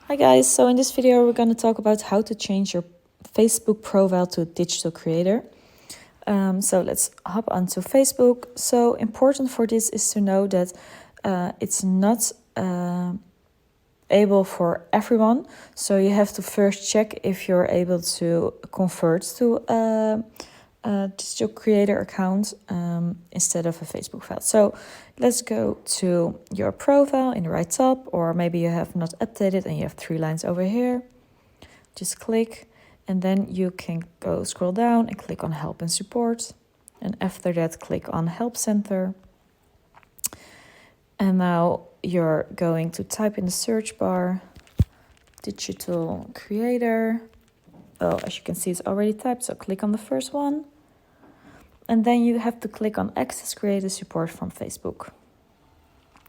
Hi guys, so in this video we're going to talk about how to change your Facebook profile to digital creator. So let's hop onto Facebook. So important for this is to know that it's not able for everyone. So you have to first check if you're able to convert to a digital creator account instead of a Facebook file. So let's go to your profile in the right top, or maybe you have not updated and you have 3 lines over here. Just click, and then you can go scroll down and click on help and support. And after that, click on help center. And now you're going to type in the search bar, digital creator. Oh, as you can see, it's already typed, so click on the first one. And then you have to click on access creator support from Facebook.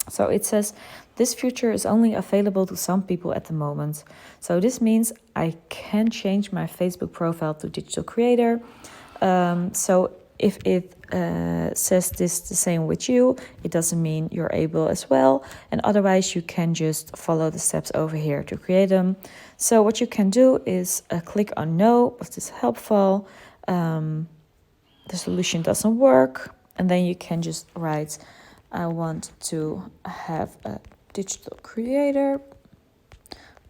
So it says this feature is only available to some people at the moment. So this means I can change my Facebook profile to digital creator. So if it says this the same with you, it doesn't mean you're able as well. And otherwise you can just follow the steps over here to create them. So what you can do is click on no, was this helpful? The solution doesn't work. And then you can just write, I want to have a digital creator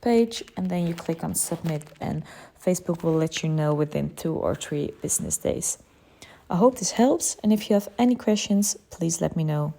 page, and then you click on submit, and Facebook will let you know within 2 or 3 business days. I hope this helps, and if you have any questions, please let me know.